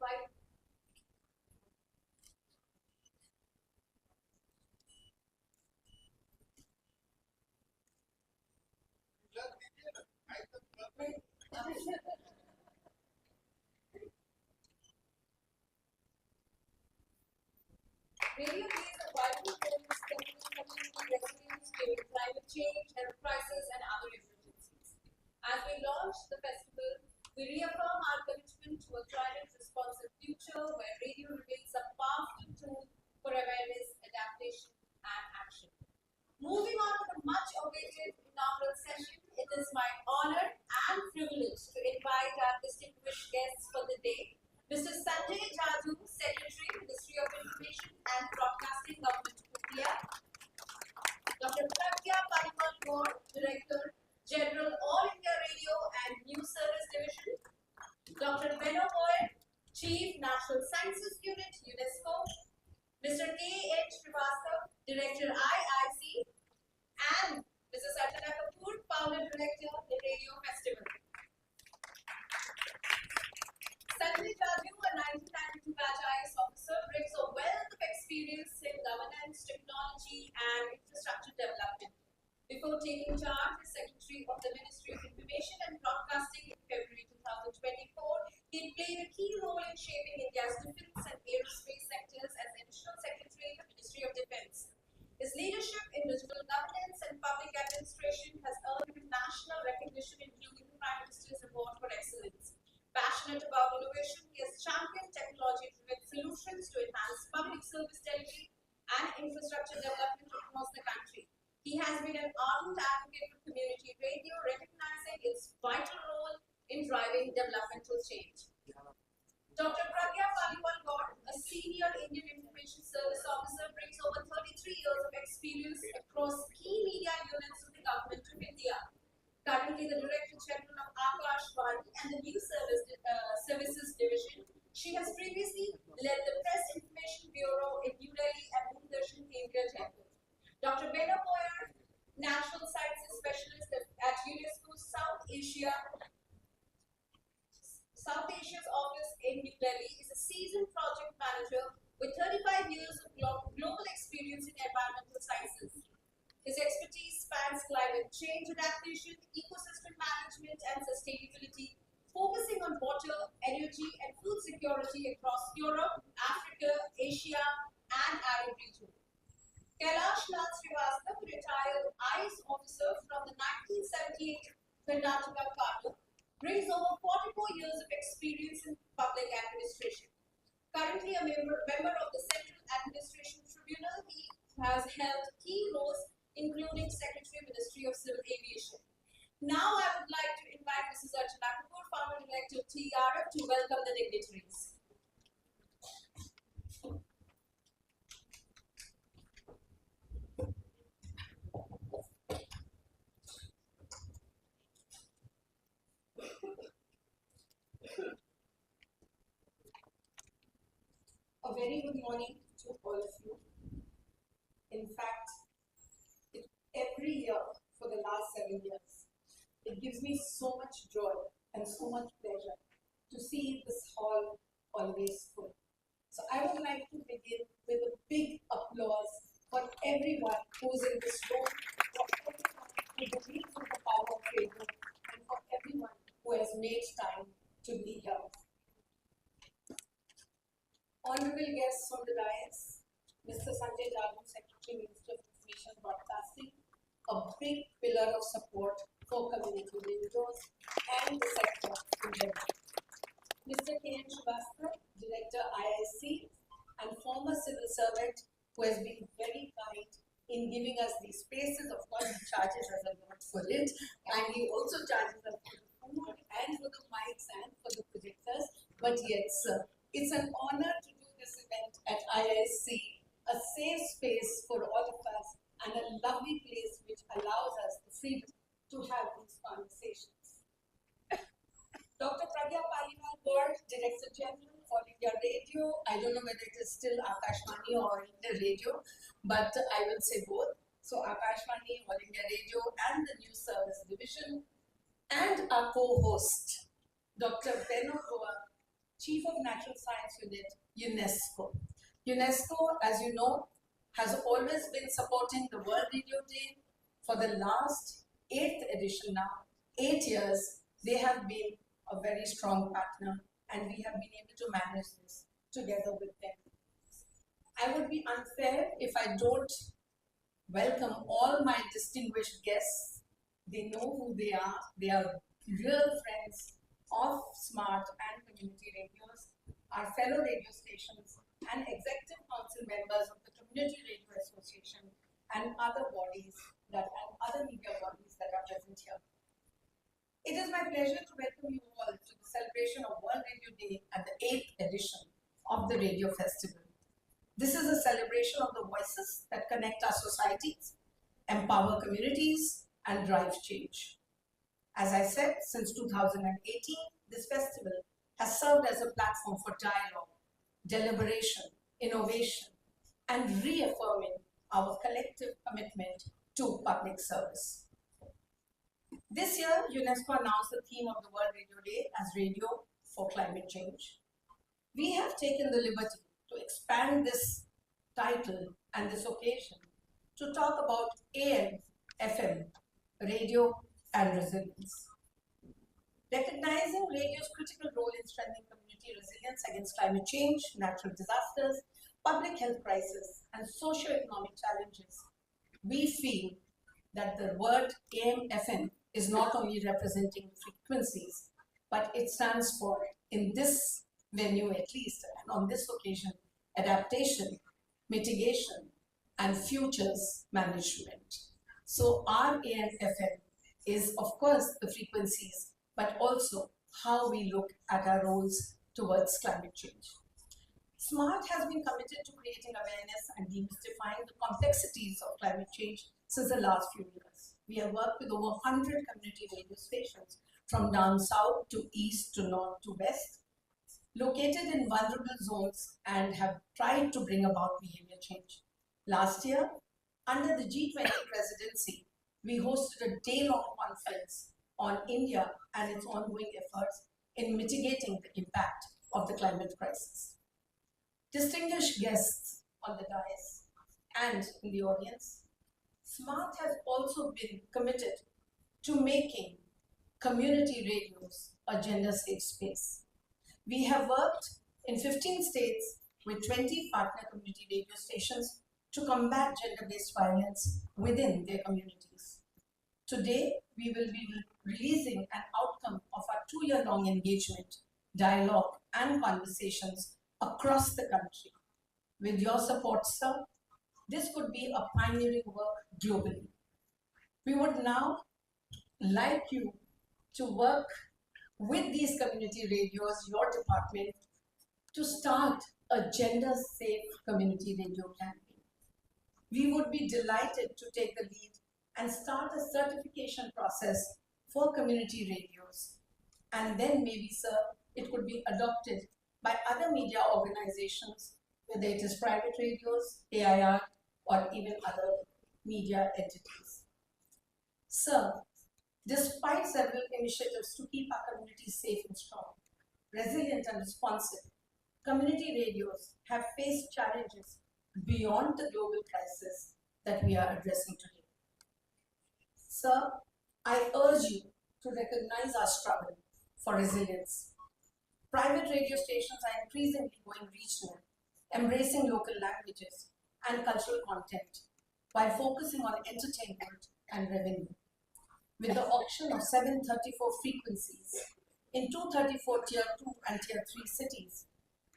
invite radio plays a vital role in strengthening community resilience during climate change, health crisis, and other emergencies. As we launch the festival, we reaffirm our commitment to a climate-responsive future where radio remains a powerful tool for awareness, adaptation, and action. Moving on to the much-awaited inaugural session, it is my honor and privilege to invite our distinguished guests for the day, Mr. Sanjay Jadoo, Secretary, Ministry of Information and Broadcasting, Government of India, Dr. Pragya Paliwal, Director General, All India Radio and News Service Division, Dr. Beno Goyal, Chief National Sciences Unit, UNESCO, Mr. K.H. Srivastava, Director IIC, and Mr. Satana Kapoor, Founder Director, the Radio Festival. Sanjay Jadoo, a 1992 batch IAS officer, brings a wealth of experience in governance, technology, and infrastructure development. Before taking charge as Secretary of the Ministry of Information and Broadcasting in February 2024, he played a key role in shaping India's defense and aerospace sectors as Additional Secretary of the Ministry of Defense. His leadership in digital governance and public administration has earned him national recognition, including the Prime Minister's Award for Excellence. Passionate about innovation, he has championed technology-driven solutions to enhance public service delivery and infrastructure development across the country. He has been an ardent advocate for community radio, recognizing its vital role in driving developmental change. Dr. Pragya Paliwal, a senior Indian Information Service officer, brings over 33 years of experience across key media units of the Government of India. Currently the Director General of Akashvani and the News Services Division, she has previously led the Press Information Bureau in New Delhi and Doordarshan Kendriya Jaipur. Dr. Beno Goyal, National Sciences Specialist at UNESCO's South Asia's office in New Delhi, is a seasoned project manager with 35 years of global experience in environmental sciences. His expertise spans climate change adaptation, ecosystem management, and sustainability, focusing on water, energy, and food security across Europe, Africa, Asia, and Arab region. Kailash Lal Srivastava, retired IAS officer from the 1978 Karnataka cadre, brings over 44 years of experience in public administration. Currently a member of the Central Administration Tribunal, he has held key roles including Secretary, Ministry of Civil Aviation. Now I would like to invite Mrs. Archana Kapoor, Founder Director of TRF, to welcome the dignitaries. A very good morning to all of you. In fact, every year for the last 7 years, it gives me so much joy and so much pleasure to see this hall always full. So I would like to begin with a big applause for everyone who's in this room, for everyone who believes in the power of radio, and for everyone who has made time to be here. Honorable guests on the dais, Mr. Sanjay Jadoo, Secretary, Minister of Information and Broadcasting, a big pillar of support for community radios and the sector in general. Mr. K.H. Srivastava, Director IIC and former civil servant who has been very kind in giving us these spaces. Of course, he charges us a lot for it, and he also charges us for the food and for the mics and for the projectors. But yes, it's an honor to do this event at IISc, a safe space for all of us and a lovely place which allows us the freedom to have these conversations. Dr. Pragya Paliwal, Director General, All India Radio. I don't know whether it is still Akashvani or All India Radio, but I will say both. So Akashvani, All India Radio, and the News Service Division, and our co-host, Dr. Beno Goyal, Chief of Natural Science Unit, UNESCO. UNESCO, as you know, has always been supporting the World Radio Day for the last 8th edition now. 8 years, they have been a very strong partner, and we have been able to manage this together with them. I would be unfair if I don't welcome all my distinguished guests. They know who they are. They are real friends of smart and community radios, our fellow radio stations, and executive council members of the Community Radio Association and other bodies and other media bodies that are present here. It is my pleasure to welcome you all to the celebration of World Radio Day and the 8th edition of the Radio Festival. This is a celebration of the voices that connect our societies, empower communities, and drive change. As I said, since 2018, this festival has served as a platform for dialogue, deliberation, innovation, and reaffirming our collective commitment to public service. This year, UNESCO announced the theme of the World Radio Day as Radio for Climate Change. We have taken the liberty to expand this title and this occasion to talk about AM, FM, radio and resilience. Recognizing radio's critical role in strengthening community resilience against climate change, natural disasters, public health crisis, and socio-economic challenges, we feel that the word AM/FM is not only representing frequencies, but it stands for, in this venue at least, and on this occasion, adaptation, mitigation, and futures management. So our AM/FM is, of course, the frequencies, but also how we look at our roles towards climate change. SMART has been committed to creating awareness and demystifying the complexities of climate change since the last few years. We have worked with over 100 community radio stations from down south to east to north to west, located in vulnerable zones, and have tried to bring about behavior change. Last year, under the G20 presidency, we hosted a day-long conference on India and its ongoing efforts in mitigating the impact of the climate crisis. Distinguished guests on the dais and in the audience, SMART has also been committed to making community radios a gender-safe space. We have worked in 15 states with 20 partner community radio stations to combat gender-based violence within their communities. Today, we will be releasing an outcome of our 2-year-long engagement, dialogue, and conversations across the country. With your support, sir, this could be a pioneering work globally. We would now like you to work with these community radios, your department, to start a gender-safe community radio campaign. We would be delighted to take the lead and start a certification process for community radios. And then maybe, sir, it could be adopted by other media organizations, whether it is private radios, AIR, or even other media entities. Sir, despite several initiatives to keep our communities safe and strong, resilient and responsive, community radios have faced challenges beyond the global crisis that we are addressing today. Sir, I urge you to recognize our struggle for resilience. Private radio stations are increasingly going regional, embracing local languages and cultural content while focusing on entertainment and revenue. With the auction of 734 frequencies in 234 Tier 2 and Tier 3 cities,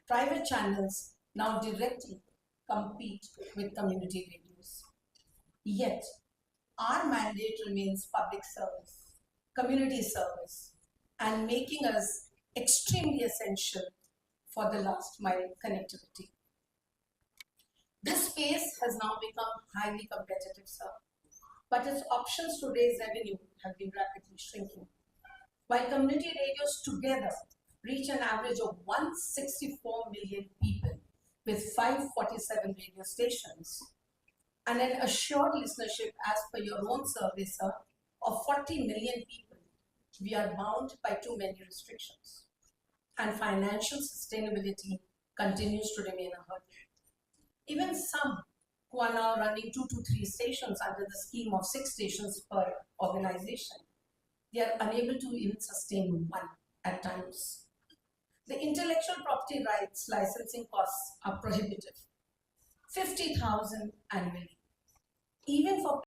private channels now directly compete with community radios. Yet, our mandate remains public service, community service, and making us extremely essential for the last mile connectivity. This space has now become highly competitive, sir, but its options to raise revenue have been rapidly shrinking. While community radios together reach an average of 164 million people with 547 radio stations, and an assured listenership as per your own survey, sir, of 40 million people, we are bound by too many restrictions. and financial sustainability continues to remain a hurdle. Even some who are now running 2 to 3 stations under the scheme of 6 stations per organization, they are unable to even sustain one at times. The intellectual property rights licensing costs are prohibitive, 50,000 annually. Even for